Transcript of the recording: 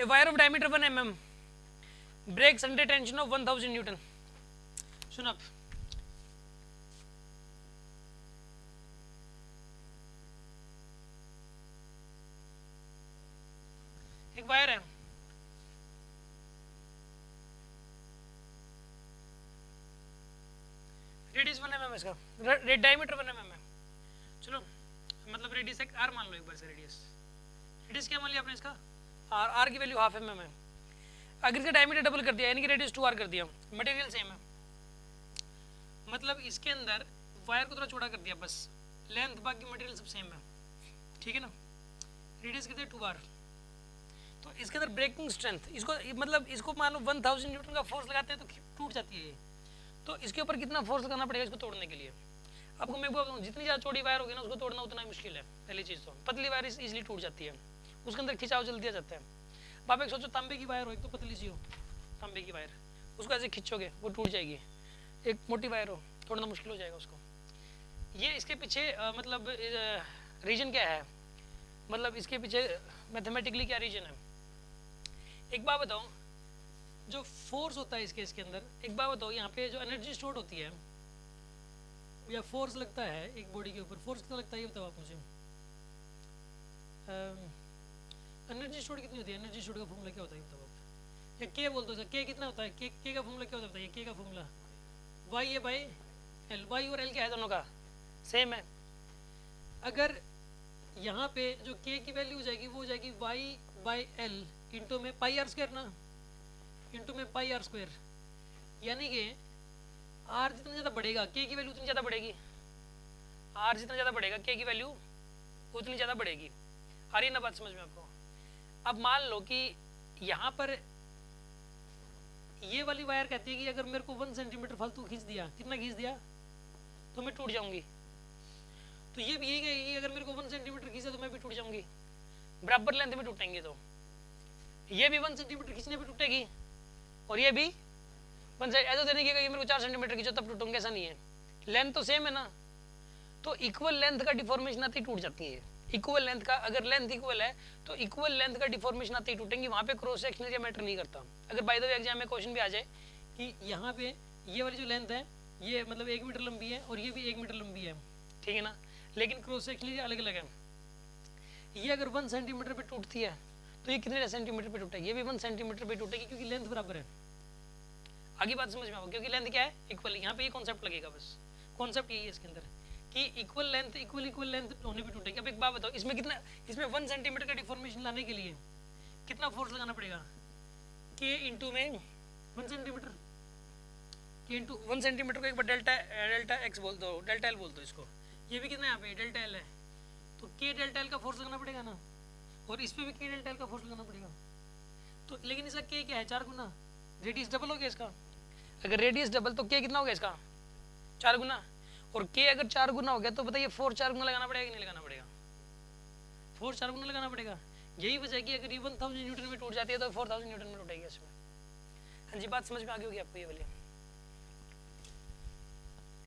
A wire of diameter 1 mm breaks under tension of 1000 Newton. सुन अब, एक wire है, radius 1 mm इसका, diameter 1 mm है। चलो मतलब रेडियस एक r मान लो, एक बार से रेडियस क्या मान लिया आपने इसका, r की वैल्यू हाफ mm है। अगर इसका डायमीटर डबल कर दिया यानी कि रेडियस 2r कर दिया, मटेरियल सेम है, मतलब इसके अंदर वायर को थोड़ा चौड़ा कर दिया बस, लेंथ बाकी मटेरियल सब सेम है, ठीक है ना। रेडियस कितने 2r, तो इसके अंदर ब्रेकिंग स्ट्रेंथ, इसको मतलब इसको मान लो 1000 न्यूटन का फोर्स लगाते हैं तो टूट जाती है ये, तो इसके ऊपर कितना फोर्स लगाना पड़ेगा इसको तोड़ने के लिए। आपको मैं बताऊँ, जितनी ज़्यादा चौड़ी वायर होगी ना उसको तोड़ना उतना मुश्किल है। पहली चीज़ तो पतली वायर इजीली टूट जाती है, उसके अंदर खिंचाव जल्दी आ जाता है। आप एक सोचो तांबे की वायर हो, एक तो पतली सी हो तांबे की वायर, उसको ऐसे खींचोगे वो टूट जाएगी, एक मोटी वायर हो तोड़ना मुश्किल हो जाएगा उसको। ये इसके पीछे मतलब रीजन क्या है, मतलब इसके पीछे मैथमेटिकली क्या रीजन है। एक बात बताओ, जो फोर्स होता है इसके अंदर, एक बात बताओ, यहाँ पे जो एनर्जी स्टोर होती है या फोर्स लगता है एक बॉडी के ऊपर, फोर्स कितना लगता है ये बताओ आप मुझे। एनर्जी स्टोर कितनी होती है, एनर्जी स्टोर का फॉर्मूला क्या होता है बताओ आप, या के बोल दो, के कितना होता है, के का फॉर्मूला क्या होता है, के का फॉर्मूला वाई है बाई एल, वाई और एल क्या है दोनों का सेम है। अगर यहाँ पे जो के की वैल्यू हो जाएगी वो हो जाएगी वाई बाई एल इंटू में पाई आर स्क्वायर ना, इंटू में पाई आर स्क्वायर, यानी कि आर जितना ज़्यादा बढ़ेगा के की वैल्यू उतनी ज़्यादा बढ़ेगी, आर जितना ज़्यादा बढ़ेगा के की वैल्यू उतनी ज़्यादा बढ़ेगी। आ रही है ना बात समझ में आपको। अब मान लो कि यहाँ पर ये वाली वायर कहती है कि अगर मेरे को 1 सेंटीमीटर फालतू खींच दिया, कितना खींच दिया तो मैं टूट जाऊंगी, तो ये भी यही कहेगी अगर मेरे को 1 सेंटीमीटर खींचा तो मैं भी टूट जाऊंगी, बराबर लेंथ में टूटेंगे। तो ये भी 1 सेंटीमीटर खींचने पे टूटेगी और ये भी 1 ऐसा तो नहीं कि मेरे को 4 सेंटीमीटर खींचो तब टूटूंगे, ऐसा नहीं है, लेंथ तो सेम है ना। तो इक्वल लेंथ का डिफॉर्मेशन आते ही टूट जाती है। इक्वल लेंथ का अगर लेंथ इक्वल है तो इक्वल लेंथ का डिफॉर्मेशन आते ही टूटेंगी, वहाँ पे क्रॉस सेक्शन एरिया मैटर नहीं करता। अगर बाय द वे एग्जाम में क्वेश्चन भी आ जाए कि यहाँ पे ये वाली जो लेंथ है ये मतलब 1 मीटर लंबी है और ये भी 1 मीटर लंबी है, ठीक है ना, लेकिन क्रॉस सेक्शन एरिया अलग अलग है। ये अगर 1 सेंटीमीटर पे टूटती है तो ये कितने सेंटीमीटर पे टूटेगी, ये भी 1 सेंटीमीटर पे टूटेगी क्योंकि लेंथ बराबर है। आगे बात समझ में आओ, क्योंकि लेंथ क्या है इक्वल, यहाँ पे ये कॉन्सेप्ट लगेगा, बस कॉन्सेप्ट यही है इसके अंदर कि इक्वल लेंथ इक्वल लेंथ होने पे टूटेगी। अब एक बात बताओ, इसमें कितना, इसमें 1 सेंटीमीटर का डिफॉर्मेशन लाने के लिए कितना फोर्स लगाना पड़ेगा, के इंटू में 1 सेंटीमीटर, के इंटू 1 सेंटीमीटर को एक बार डेल्टा एक्स बोल दो, डेल्टा एल बोल दो इसको, ये भी कितना यहाँ पे डेल्टा एल है, तो के डेल्टा एल का फोर्स लगाना पड़ेगा ना, और इस पे भी के डेल्टा एल का फोर्स लगाना पड़ेगा। तो लेकिन इसका के क्या है 4 गुना, रेडियस डबल हो गया इसका, अगर रेडियस डबल तो के कितना हो गया इसका 4 गुना, और के अगर 4 गुना हो गया तो बताइए 4 4 गुना लगाना पड़ेगा कि नहीं लगाना पड़ेगा, 4 4 गुना लगाना पड़ेगा। यही वजह है कि अगर ये 1000 न्यूटन में टूट जाती है तो 4000 न्यूटन में टूटेगी इसमें। हाँ जी, बात समझ में आ गई होगी आपको ये वाली।